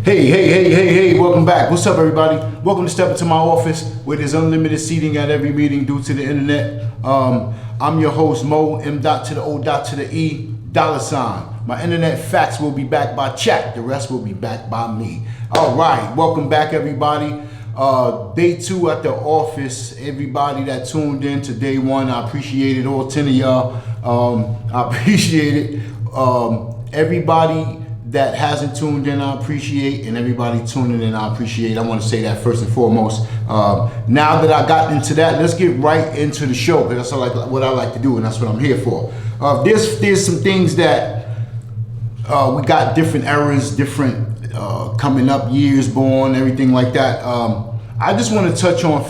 Hey, welcome back. What's up, everybody? Welcome to Step Into My Office, where there's unlimited seating at every meeting due to the internet. I'm your host, Mo, M. Dot to the O. Dot to the E, $. My internet facts will be backed by chat. The rest will be backed by me. All right, welcome back, everybody. Day 2 at the office. Everybody that tuned in to day 1, I appreciate it. All 10 of y'all, I appreciate it. Everybody that hasn't tuned in, I appreciate, and everybody tuning in, I appreciate. I want to say that first and foremost. Now that I got into that, let's get right into the show, because that's what I like to do, and that's what I'm here for. There's some things that we got different eras, different coming up, years born, everything like that. I just want to touch on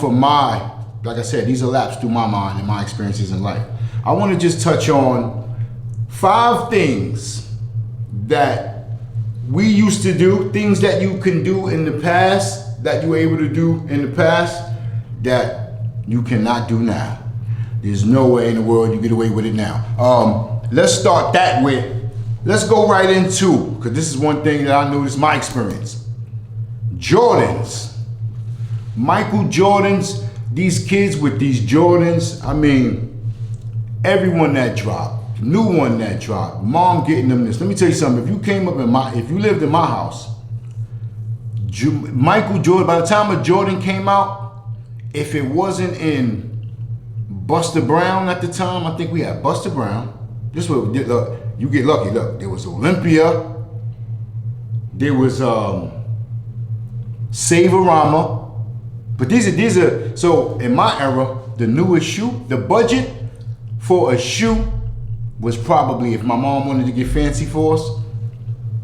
like I said, these are laps through my mind and my experiences in life. I want to just touch on 5 things that we used to do, things that you can do in the past, that you were able to do in the past, that you cannot do now. There's no way in the world you get away with it now. Let's start that with, let's go right into, because this is one thing that I noticed, my experience. Jordans. Michael Jordans, these kids with these Jordans, I mean, everyone that dropped. New one that dropped. Mom getting them this. Let me tell you something. If you lived in my house, Michael Jordan, by the time a Jordan came out, if it wasn't in Buster Brown at the time, I think we had Buster Brown. This was, look, you get lucky. Look, there was Olympia. There was Savorama. But these are, so in my era, the newest shoe, the budget for a shoe was probably, if my mom wanted to get fancy for us,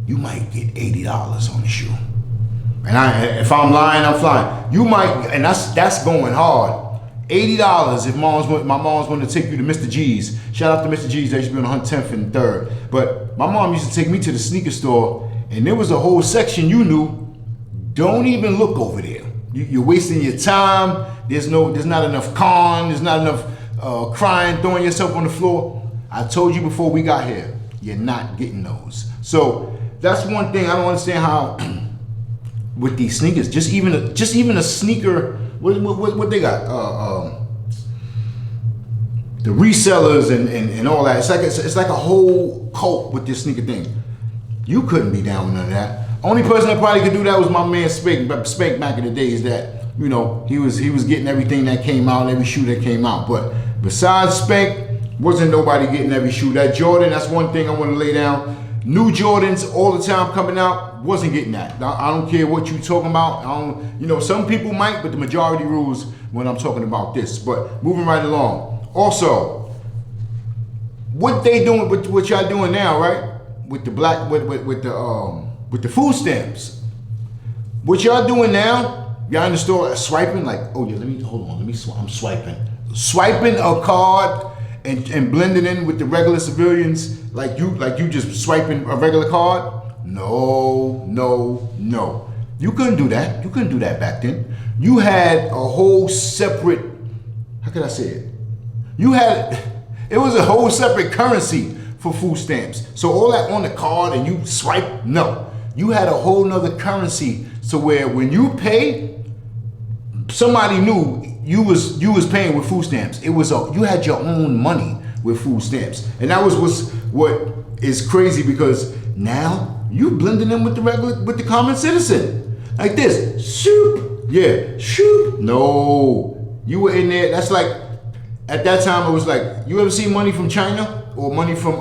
you might get $80 on the shoe. And if I'm lying, I'm flying. You might, and that's going hard. $80 if my mom's wanted to take you to Mr. G's. Shout out to Mr. G's, they used to be on 110th and 3rd. But my mom used to take me to the sneaker store, and there was a whole section you knew, don't even look over there. You're wasting your time. There's not enough con, there's not enough crying, throwing yourself on the floor. I told you before we got here, you're not getting those. So that's one thing I don't understand how with these sneakers, just even a sneaker, what they got? The resellers and all that. It's like a whole cult with this sneaker thing. You couldn't be down with none of that. Only person that probably could do that was my man Spank back in the days that, you know, he was getting everything that came out, every shoe that came out. But besides Spank, wasn't nobody getting every shoe. That Jordan, that's one thing I want to lay down. New Jordans all the time coming out, wasn't getting that. I don't care what you talking about. Some people might, but the majority rules when I'm talking about this. But moving right along. Also, what they doing, what y'all doing now, right? With the with the food stamps. What y'all doing now? Y'all in the store swiping like, oh yeah, I'm swiping. Swiping a card and blending in with the regular civilians like you just swiping a regular card? No. You couldn't do that. You couldn't do that back then. You had a whole separate, how could I say it? It was a whole separate currency for food stamps. So all that on the card and you swipe, no. You had a whole nother currency so where when you pay, somebody knew you was paying with food stamps. You had your own money with food stamps. And that was what is crazy, because now you blending in with the common citizen. Like this, shoot, yeah, shoot. No, you were in there. That's like, at that time it was like, you ever see money from China or money from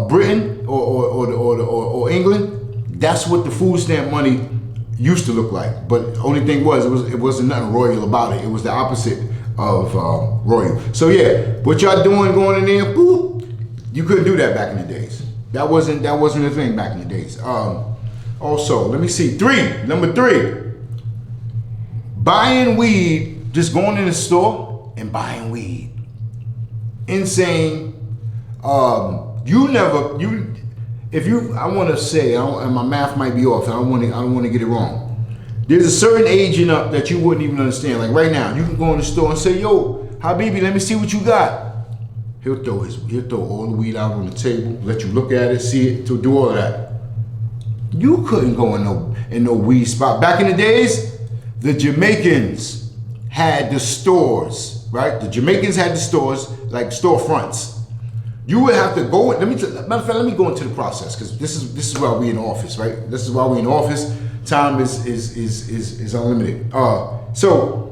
Britain or England? That's what the food stamp money used to look like. But only thing was, it wasn't nothing royal about it. It was the opposite of royal. So yeah, what y'all doing going in there, boop, you couldn't do that back in the days. That wasn't a thing back in the days. Also, let me see, number 3, buying weed, just going in the store and buying weed. Insane. I want to say, and my math might be off, I don't want to get it wrong. There's a certain age and up that you wouldn't even understand. Like right now, you can go in the store and say, yo, Habibi, let me see what you got. He'll throw all the weed out on the table, let you look at it, see it, to do all of that. You couldn't go in no weed spot. Back in the days, the Jamaicans had the stores, right? The Jamaicans had the stores, like storefronts. You would have to go. Matter of fact, let me go into the process, because this is why we in office, right? This is why we in office. Time is unlimited. So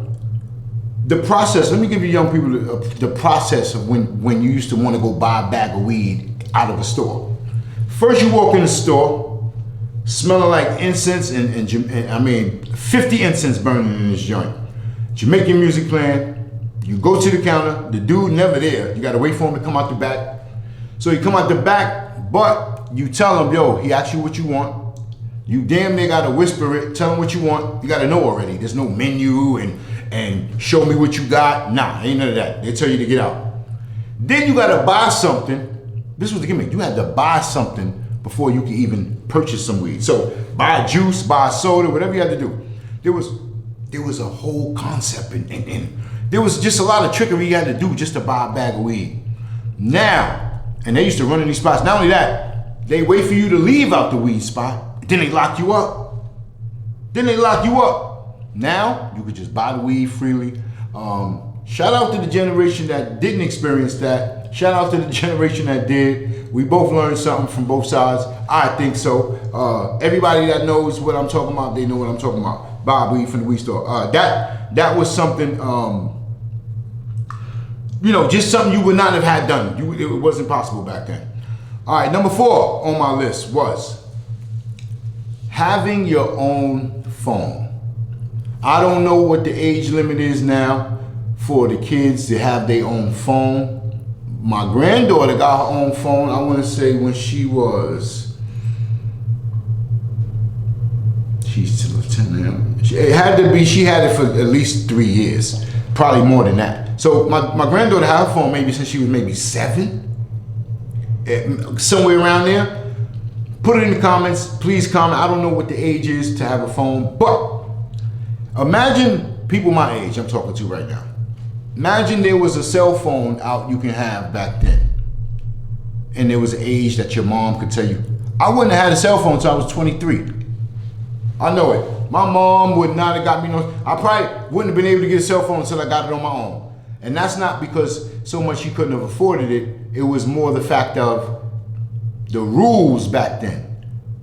the process. Let me give you young people the process of when you used to want to go buy a bag of weed out of a store. First, you walk in the store, smelling like incense, and 50 incense burning in this joint. Jamaican music playing. You go to the counter. The dude never there. You got to wait for him to come out the back. So he come out the back, but you tell him, yo, he asks you what you want. You damn near gotta whisper it, tell him what you want. You gotta know already. There's no menu and show me what you got. Nah, ain't none of that. They tell you to get out. Then you gotta buy something. This was the gimmick. You had to buy something before you could even purchase some weed. So buy a juice, buy a soda, whatever you had to do. There was a whole concept and there was just a lot of trickery you had to do just to buy a bag of weed. Now, and they used to run in these spots. Not only that, they wait for you to leave out the weed spot, then they lock you up. Now, you could just buy the weed freely. Shout out to the generation that didn't experience that. Shout out to the generation that did. We both learned something from both sides. I think so. Everybody that knows what I'm talking about, they know what I'm talking about. Buy weed from the weed store. That was something, just something you would not have had done. It wasn't possible back then. All right, number 4 on my list was having your own phone. I don't know what the age limit is now for the kids to have their own phone. My granddaughter got her own phone, I want to say when she's still 10 now. She had it for at least 3 years, probably more than that. So my granddaughter had her phone maybe since she was maybe 7, somewhere around there. Put it in the comments, please comment. I don't know what the age is to have a phone, but imagine people my age I'm talking to right now. Imagine there was a cell phone out you can have back then, and there was an age that your mom could tell you. I wouldn't have had a cell phone until I was 23. I know it. My mom would not have got me I probably wouldn't have been able to get a cell phone until I got it on my own. And that's not because so much she couldn't have afforded it. It was more the fact of the rules back then.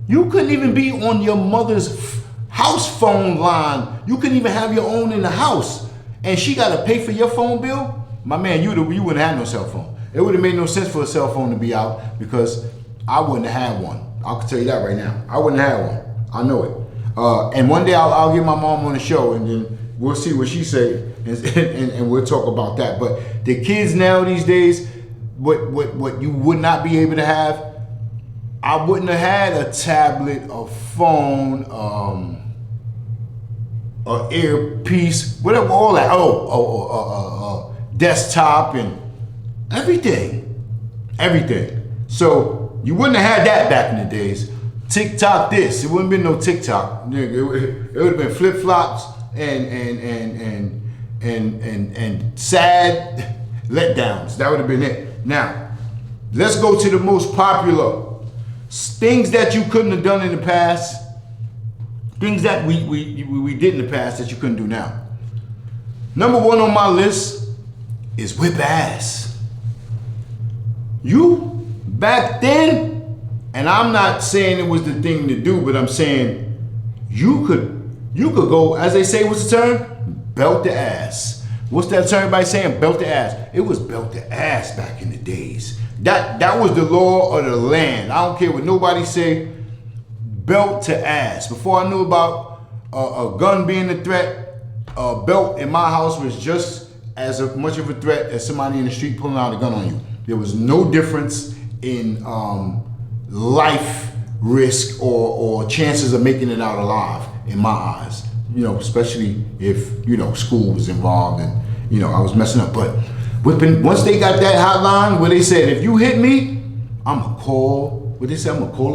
You couldn't even be on your mother's house phone line. You couldn't even have your own in the house. And she got to pay for your phone bill? My man, you wouldn't have no cell phone. It would have made no sense for a cell phone to be out because I wouldn't have had one. I can tell you that right now. I wouldn't have one. I know it. And one day I'll get my mom on the show and then we'll see what she say and we'll talk about that. But the kids now these days, what you would not be able to have, I wouldn't have had a tablet, a phone, an earpiece, whatever, all that. Desktop and everything. So you wouldn't have had that back in the days. TikTok this, it wouldn't been no TikTok. It would have been flip flops and sad letdowns. That would have been it. Now, let's go to the most popular things that you couldn't have done in the past. Things that we did in the past that you couldn't do now. Number 1 on my list is whip ass. You back then. And I'm not saying it was the thing to do, but I'm saying you could go, as they say, what's the term? Belt the ass. What's that term everybody saying? Belt the ass. It was belt the ass back in the days. That was the law of the land. I don't care what nobody say, belt to ass. Before I knew about a gun being a threat, a belt in my house was just as much of a threat as somebody in the street pulling out a gun on you. There was no difference in life risk or chances of making it out alive in my eyes, especially if school was involved and I was messing up. But once they got that hotline where they said if you hit me, I'm gonna call the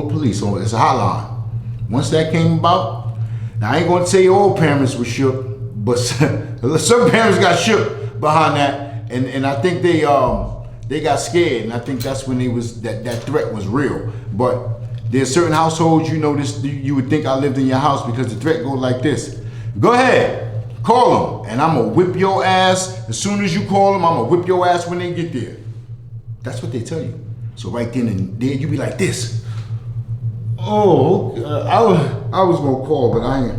police. So it's a hotline. Once that came about, now I ain't gonna say all parents were shook, but some parents got shook behind that, and I think they got scared, and I think that's when that threat was real. But There's certain households, you know, this you would think I lived in your house because the threat goes like this. Go ahead, call them, and I'm gonna whip your ass. As soon as you call them, I'm gonna whip your ass when they get there. That's what they tell you. So right then and there, you be like this. Oh, I was gonna call, but I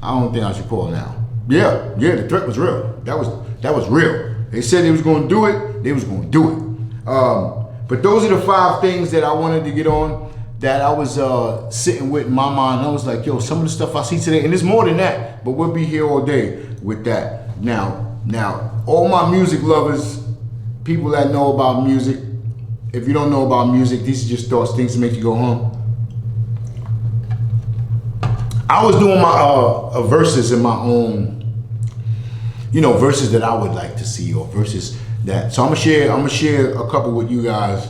don't think I should call now. Yeah, the threat was real. That was real. They said they was gonna do it. They was gonna do it. But those are the 5 things that I wanted to get on, that I was sitting with in my mind. I was like, yo, some of the stuff I see today, and there's more than that, but we'll be here all day with that. Now, all my music lovers, people that know about music, if you don't know about music, these are just thoughts, things to make you go home. I was doing my verses in my own, verses that I would like to see, or verses that. So I'm gonna share a couple with you guys,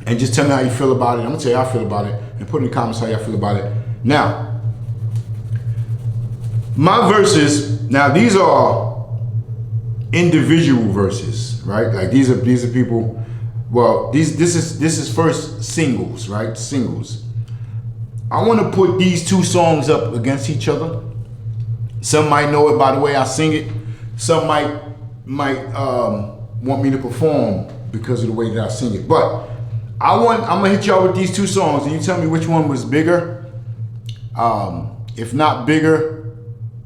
and just tell me how you feel about it. I'm gonna tell you how I feel about it, and put in the comments how y'all feel about it. Now, my verses. Now these are individual verses, right? Like these are people. Well, this is first singles, right? Singles. I want to put these 2 songs up against each other. Some might know it by the way I sing it. Some might want me to perform because of the way that I sing it. But I'm gonna hit y'all with these 2 songs, and you tell me which one was bigger. If not bigger,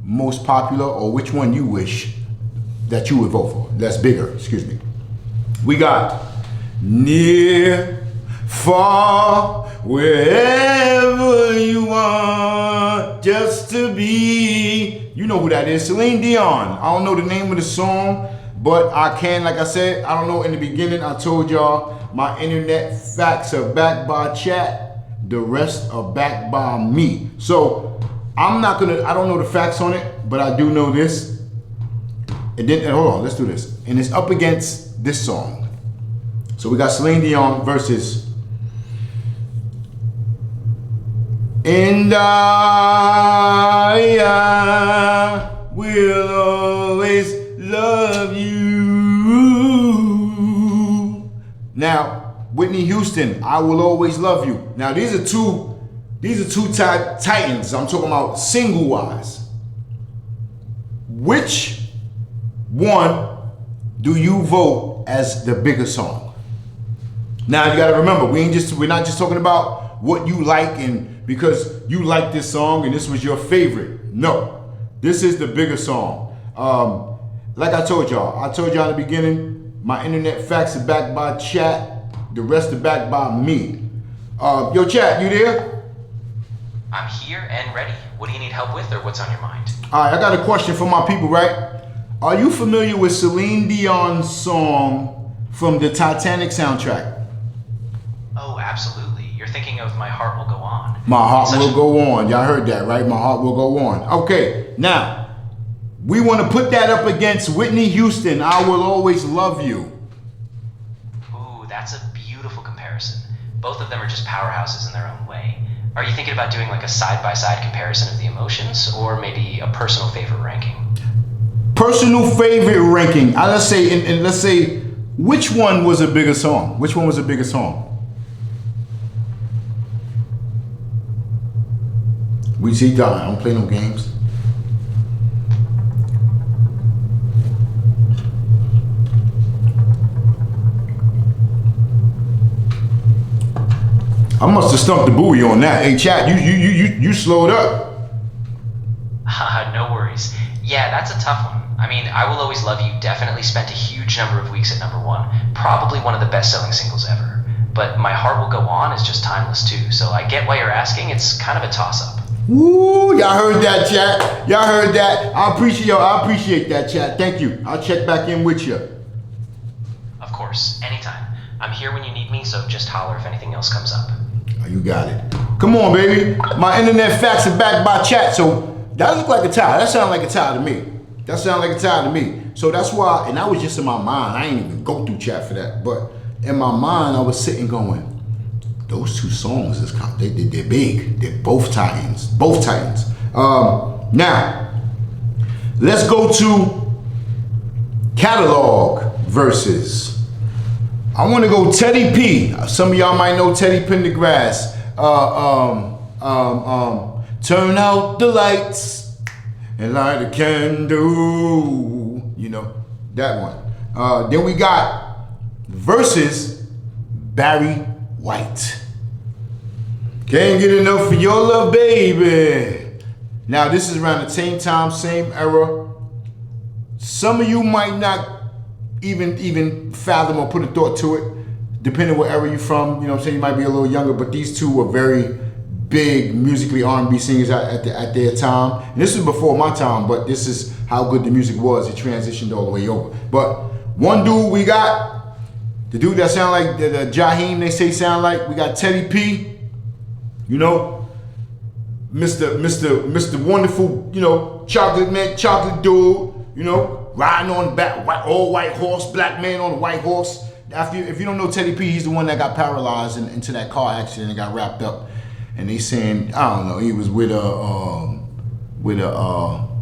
most popular, or which one you wish that you would vote for. That's bigger. Excuse me. We got Near, Far, wherever you want, just to be. You know who that is, Celine Dion. I don't know the name of the song, but I can, like I said, I don't know, in the beginning I told y'all my internet facts are backed by chat, the rest are backed by me. So I don't know the facts on it, but I do know this. And hold on, let's do this. And it's up against this song. So we got Celine Dion versus And I will always love you. Now, Whitney Houston, I Will Always Love You. Now, these are two titans. I'm talking about single-wise. Which one do you vote as the bigger song? Now, you gotta remember, we're not just talking about what you like and because you like this song and this was your favorite. No, this is the bigger song. Like I told y'all in the beginning, my internet facts are backed by chat. The rest are backed by me. Yo, chat, you there? I'm here and ready. What do you need help with, or what's on your mind? All right, I got a question for my people, right? Are you familiar with Celine Dion's song from the Titanic soundtrack? Oh, absolutely. You're thinking of My Heart Will Go On. My Heart Will Go On. Y'all heard that, right? My Heart Will Go On. Okay, now, we want to put that up against Whitney Houston, I Will Always Love You. Ooh, that's a beautiful comparison. Both of them are just powerhouses in their own way. Are you thinking about doing like a side-by-side comparison of the emotions, or maybe a personal favorite ranking? Personal favorite ranking. Let's say, which one was a bigger song? Which one was a bigger song? We see that. I don't play no games. I must have stumped the buoy on that. Hey, chat, you slowed up. No worries. Yeah, that's a tough one. I mean, I Will Always Love You definitely spent a huge number of weeks at #1. Probably one of the best-selling singles ever. But My Heart Will Go On is just timeless too. So I get why you're asking. It's kind of a toss-up. Woo! Y'all heard that, chat. Y'all heard that. I appreciate that, chat. Thank you. I'll check back in with you. Of course, anytime. I'm here when you need me, so just holler if anything else comes up. Oh, you got it. Come on, baby. My internet facts are backed by chat, so that look like a tie. That sound like a tie to me. So that's why, and that was just in my mind. I ain't even go through chat for that, but in my mind, I was sitting going, those 2 songs is they're big. They're both titans. Now, let's go to catalog versus. I want to go Teddy P. Some of y'all might know Teddy Pendergrass. Turn out the lights and light a candle. You know, that one. Then we got versus Barry White. Can't get enough of your love, baby. Now, this is around the same time, same era. Some of you might not even fathom or put a thought to it, depending what era you're from. You know what I'm saying? You might be a little younger, but these two were very big musically R&B singers at their time. And this was before my time, but this is how good the music was. It transitioned all the way over. But one dude we got, the dude that sound like the Jaheim they say sound like, we got Teddy P. You know, Mr. Wonderful, you know, chocolate man, chocolate dude, you know, riding on back, all white horse, black man on a white horse. If you don't know Teddy P, he's the one that got paralyzed into that car accident and got wrapped up. And they saying, I don't know, he was with a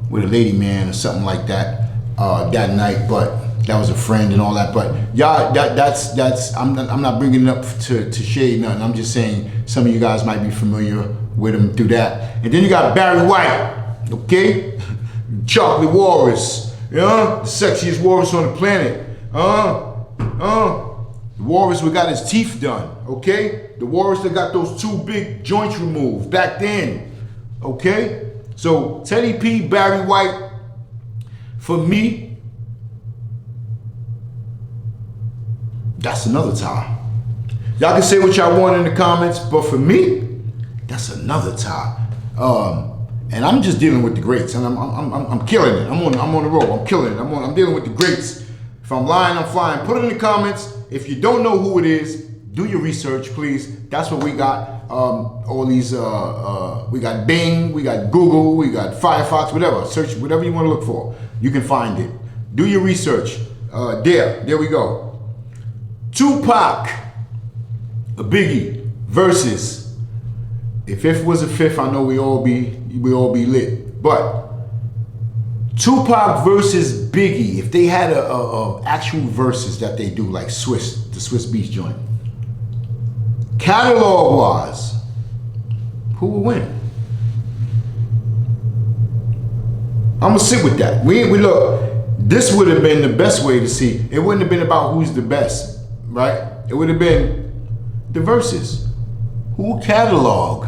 lady man or something like that that night, but that was a friend and all that. But y'all, that's I'm not bringing it up to shade nothing. I'm just saying some of you guys might be familiar with him through that. And then you got Barry White, okay? Chocolate Walrus, you know? The sexiest walrus on the planet. The walrus who got his teeth done, okay? The walrus that got those 2 big joints removed back then, okay? So Teddy P, Barry White, for me, that's another time. Y'all can say what y'all want in the comments, but for me, that's another time. And I'm just dealing with the greats, and I'm killing it. I'm on the road. I'm killing it. I'm dealing with the greats. If I'm lying, I'm flying. Put it in the comments. If you don't know who it is, do your research, please. That's what we got. All these, we got Bing, we got Google, we got Firefox, whatever. Search whatever you want to look for. You can find it. Do your research. There we go. Tupac, a Biggie versus. If fifth was a fifth, I know we all be lit. But Tupac versus Biggie, if they had a actual verses that they do, like the Swiss Beats joint, catalog wise, who would win? I'm gonna sit with that. We look. This would have been the best way to see. It wouldn't have been about who's the best, right? It would have been the verses. Who catalog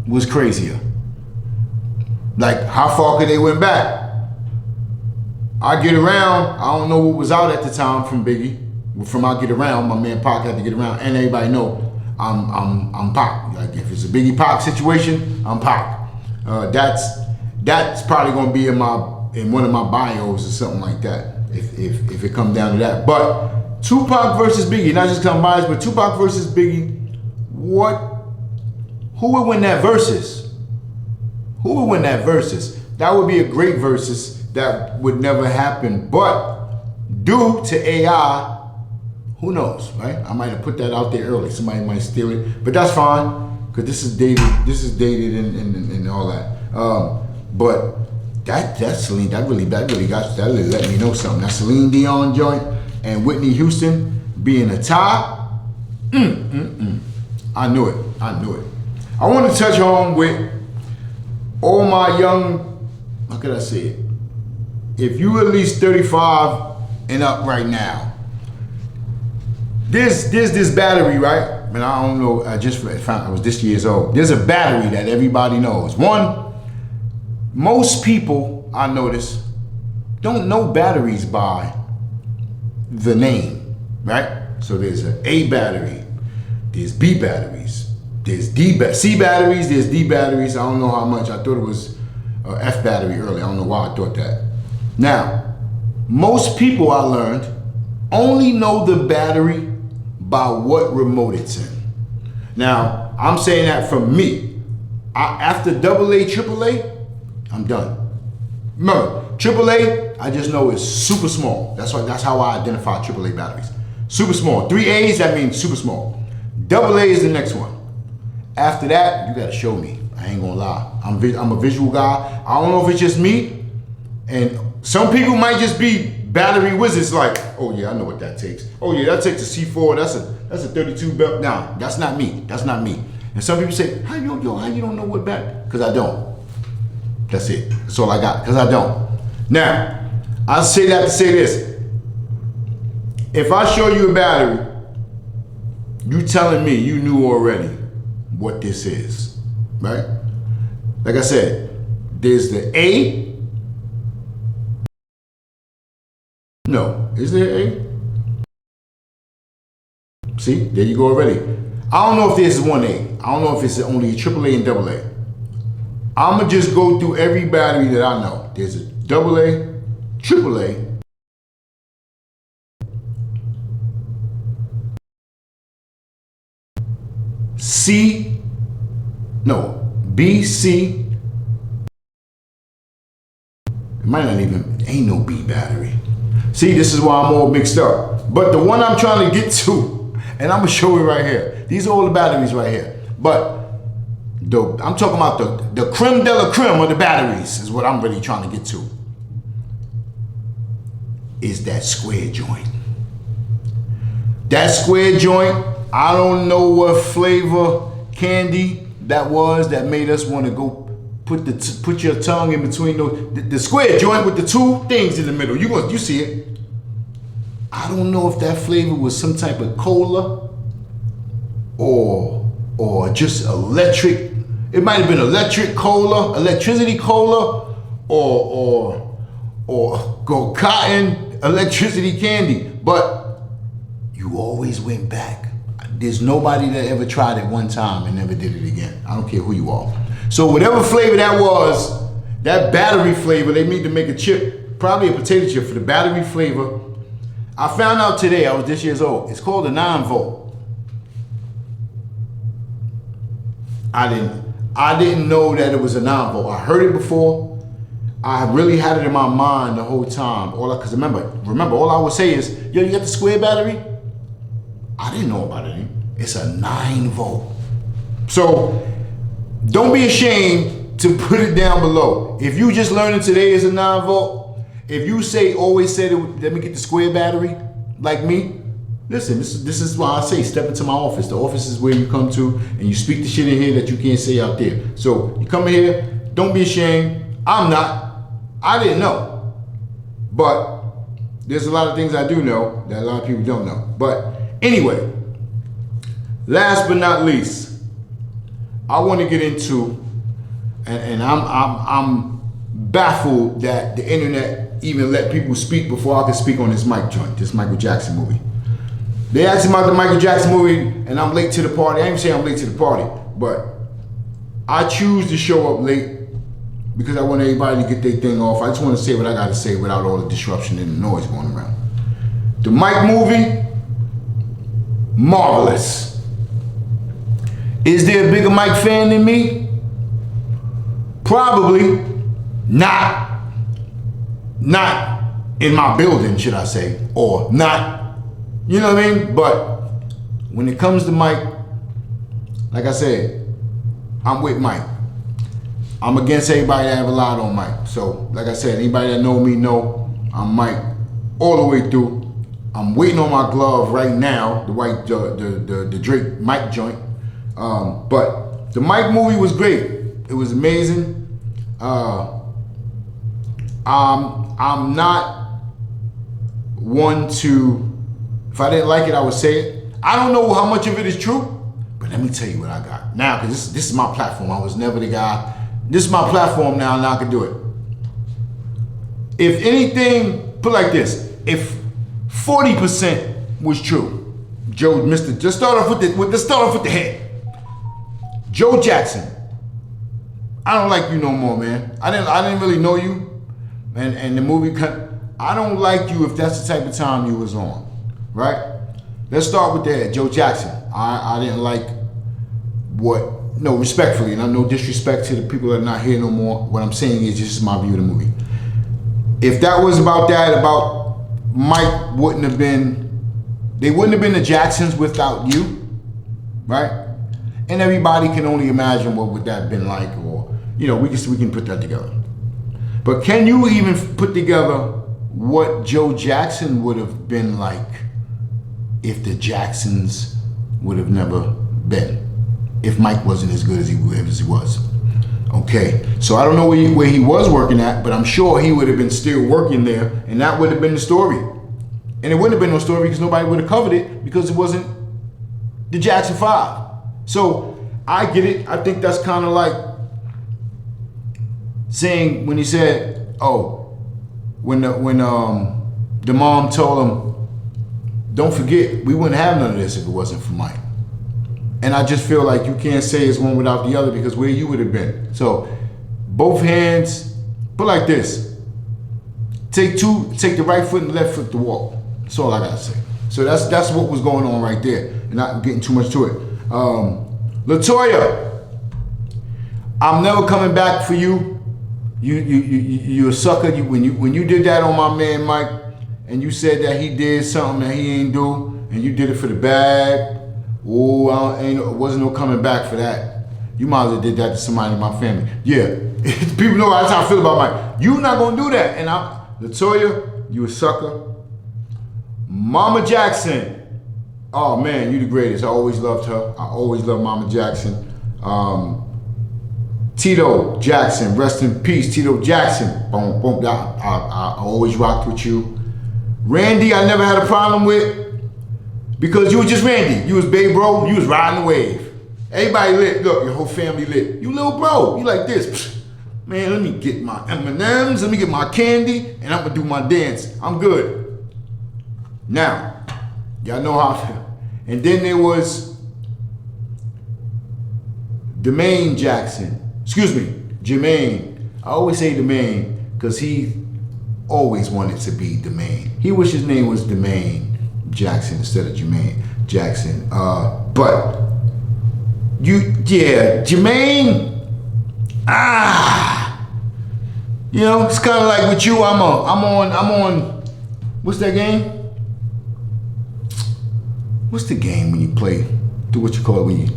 was crazier? Like, how far could they went back? I Get Around, I don't know what was out at the time from Biggie. From I Get Around, my man Pac had to get around, and everybody know I'm Pac. Like, if it's a Biggie Pac situation, I'm Pac. That's probably gonna be in one of my bios or something like that, if it comes down to that. But Tupac versus Biggie, not just come biased, but Tupac versus Biggie, who would win that versus? Who would win that versus? That would be a great versus that would never happen, but due to AI, who knows, right? I might have put that out there early. Somebody might steal it, but that's fine, because this is dated and all that. But that Celine, that really let me know something. That Celine Dion joint and Whitney Houston being a tie. I knew it. I want to touch home with all my young, how could I say it? If you at least 35 and up right now, there's this battery, right? And I don't know, I just found I was this years old. There's a battery that everybody knows. One, most people, I notice, don't know batteries by the name, right? So there's an A battery, there's B batteries, there's C batteries, there's D batteries. I don't know how much. I thought it was F battery earlier. I don't know why I thought that. Now, most people, I learned, only know the battery by what remote it's in. Now, I'm saying that from me. After AA, AAA, I'm done. Remember, AAA, I just know it's super small. That's how I identify AAA batteries. Super small. 3 A's, that means super small. AA is the next one. After that, you gotta show me. I ain't gonna lie. I'm a visual guy. I don't know if it's just me, and some people might just be battery wizards. Like, oh yeah, I know what that takes. Oh yeah, that takes a C4. That's a 32 belt. Nah, that's not me. That's not me. And some people say, how you don't know what battery? Because I don't. That's it. That's all I got. Because I don't. Now, I say that to say this. If I show you a battery, you telling me you knew already what this is, right? Like I said, there's the A. No, is there A? See, there you go already. I don't know if there's one A. I don't know if it's only AAA and AA. I'm gonna just go through every battery that I know. There's a AA, AAA, C, no, B, C. It might not even, ain't no B battery. See, this is why I'm all mixed up. But the one I'm trying to get to, and I'm gonna show you right here. These are all the batteries right here. But I'm talking about the creme de la creme of the batteries is what I'm really trying to get to. Is that square joint. That square joint, I don't know what flavor candy that was that made us want to go put your tongue in between the square joint with the two things in the middle. You see it. I don't know if that flavor was some type of cola or just electric. It might have been electric cola, electricity cola, or go cotton electricity candy. But you always went back. There's nobody that ever tried it one time and never did it again. I don't care who you are. So whatever flavor that was, that battery flavor, they need to make a chip, probably a potato chip for the battery flavor. I found out today, I was this years old. It's called a 9-volt. I didn't know that it was a 9-volt. I heard it before. I really had it in my mind the whole time. Because remember, all I would say is, yo, you got the square battery? I didn't know about it. It's a 9-volt. So don't be ashamed to put it down below. If you just learning today is a 9-volt, if you always said, let me get the square battery, like me, listen, this is why I say step into my office. The office is where you come to and you speak the shit in here that you can't say out there. So you come in here, don't be ashamed. I'm not. I didn't know. But there's a lot of things I do know that a lot of people don't know. But anyway, last but not least, I want to get into, and I'm baffled that the internet even let people speak before I could speak on this Mike joint, this Michael Jackson movie. They asked about the Michael Jackson movie, and I'm late to the party. I ain't saying I'm late to the party, but I choose to show up late because I want everybody to get their thing off. I just want to say what I got to say without all the disruption and the noise going around. The Mike movie, marvelous. Is there a bigger Mike fan than me? Probably not. Not in my building, should I say, or not, you know what I mean? But when it comes to Mike, like I said, I'm with Mike. I'm against everybody that ever lied on Mike. So, like I said, anybody that know me know I'm Mike all the way through. I'm waiting on my glove right now, the Drake Mike joint. But the Mike movie was great. It was amazing. I'm not one to, if I didn't like it, I would say it. I don't know how much of it is true, but let me tell you what I got. Now, because this is my platform. I was never the guy. This is my platform now, and I can do it. If anything, put it like this, if 40% was true, just start off with the head. Joe Jackson, I don't like you no more, man. I didn't really know you. And the movie cut. I don't like you if that's the type of time you was on, right? Let's start with that. Joe Jackson. I didn't like respectfully, and no disrespect to the people that are not here no more. What I'm saying is this is my view of the movie. If that was about Mike wouldn't have been the Jacksons without you, right? And everybody can only imagine what would that have been like, or we can put that together. But can you even put together what Joe Jackson would have been like if the Jacksons would have never been? if Mike wasn't as good as he was. Okay, so I don't know where he was working at, but I'm sure he would have been still working there, and that would have been the story. And it wouldn't have been no story because nobody would have covered it because it wasn't the Jackson 5. So I get it. I think that's kind of like saying when he said, "Oh, when the mom told him, don't forget, we wouldn't have none of this if it wasn't for Mike." And I just feel like you can't say it's one without the other because where you would have been. So both hands, put like this. Take the right foot and left foot to walk. That's all I gotta say. So that's what was going on right there. And not getting too much to it. Latoya, I'm never coming back for you. You a sucker. When you did that on my man Mike, and you said that he did something that he ain't do, and you did it for the bag. Oh, wasn't no coming back for that. You might as well did that to somebody in my family. Yeah, people know how I feel about Mike. You not gonna do that, and Latoya, you a sucker. Mama Jackson, oh man, you the greatest. I always loved her. I always loved Mama Jackson. Tito Jackson, rest in peace, Tito Jackson. Boom, boom. I always rocked with you. Randy, I never had a problem with. Because you was just Randy. You was Babe Bro. You was riding the wave. Everybody lit. Look, your whole family lit. You little bro. You like this. Psh, man, let me get my M&Ms. Let me get my candy. And I'm going to do my dance. I'm good. Now, y'all know how I feel. And then there was Jermaine Jackson. Excuse me. Jermaine. I always say Jermaine because he always wanted to be Jermaine. He wished his name was Jermaine Jackson instead of Jermaine Jackson. But Jermaine, you know, it's kind of like with you. I'm on. What's that game? What's the game when you play? Do what you call it when you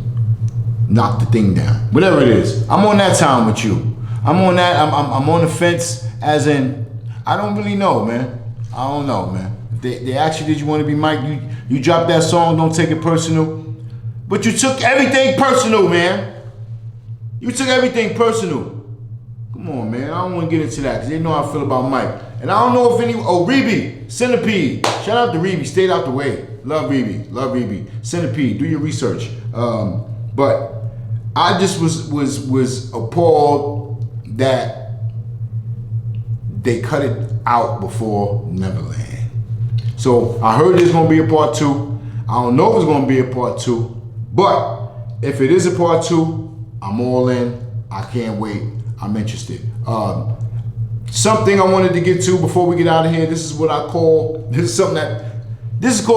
knock the thing down. Whatever it is, I'm on that time with you. I'm on that. I'm on the fence. As in, I don't really know, man. I don't know, man. They asked you, did you want to be Mike? You dropped that song, Don't Take It Personal. But you took everything personal, man. You took everything personal. Come on, man. I don't want to get into that because they know how I feel about Mike. And I don't know if Reby, Centipede. Shout out to Reby. Stayed out the way. Love Reby. Love Reby. Centipede. Do your research. But I just was appalled that they cut it out before Neverland. So I heard there's gonna be a part 2. I don't know if it's gonna be a part 2, but if it is a part 2, I'm all in. I can't wait. I'm interested. Something I wanted to get to before we get out of here. This is called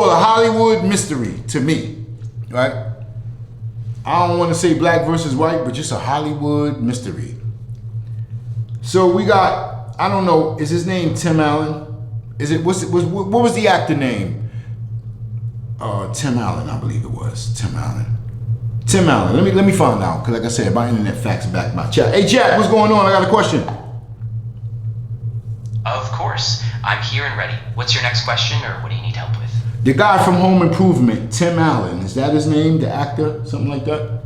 a Hollywood mystery to me, right? I don't want to say black versus white, but just a Hollywood mystery. So we got, I don't know, is his name Tim Allen? What was the actor name? Tim Allen, I believe it was. Tim Allen. Let me find out, because like I said, my internet facts back my chat. Hey chat, what's going on? I got a question. Of course. I'm here and ready. What's your next question, or what do you need help with? The guy from Home Improvement, Tim Allen, is that his name? The actor? Something like that?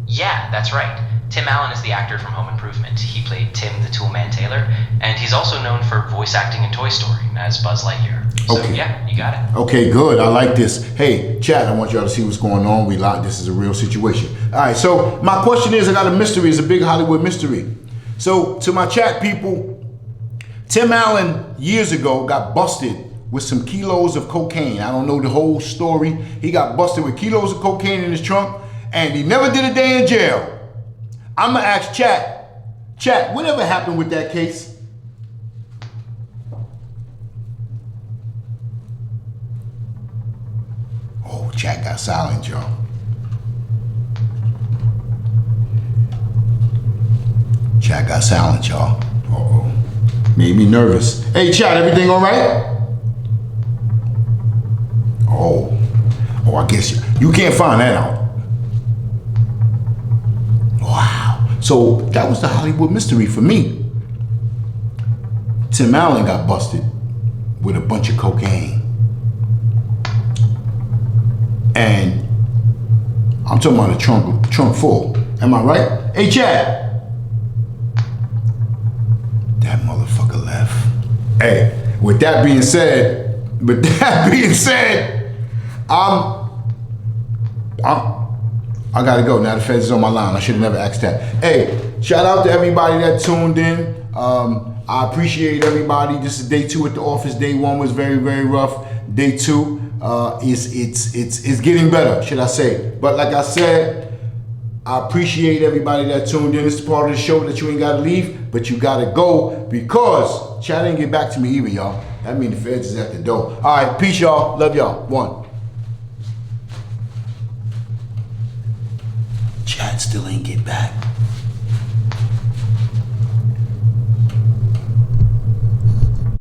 Yeah, that's right. Tim Allen is the actor from Home Improvement. He played Tim the Toolman Taylor, and he's also known for voice acting in Toy Story as Buzz Lightyear. So okay. Yeah, you got it. Okay, good. I like this. Hey, chat, I want y'all to see what's going on. This is a real situation. All right, so my question is, I got a mystery. It's a big Hollywood mystery. So to my chat people, Tim Allen years ago got busted with some kilos of cocaine. I don't know the whole story. He got busted with kilos of cocaine in his trunk, and he never did a day in jail. I'm gonna ask Chat, whatever happened with that case? Oh, Chat got silent, y'all. Chat got silent, y'all. Uh-oh. Made me nervous. Hey, Chat, everything all right? Oh, I guess you can't find that out. Wow. So that was the Hollywood mystery for me. Tim Allen got busted with a bunch of cocaine. And I'm talking about a trunk full. Am I right? Hey, Chad. That motherfucker left. Hey, with that being said, I gotta go. Now the feds is on my line. I should have never asked that. Hey, shout out to everybody that tuned in. I appreciate everybody. This is day 2 at the office. Day 1 was very, very rough. Day 2 it's getting better, should I say. But like I said, I appreciate everybody that tuned in. This is part of the show that you ain't gotta leave, but you gotta go because Chad didn't get back to me either, y'all. That means the feds is at the door. All right, peace, y'all. Love y'all. 1. Chad still ain't get back.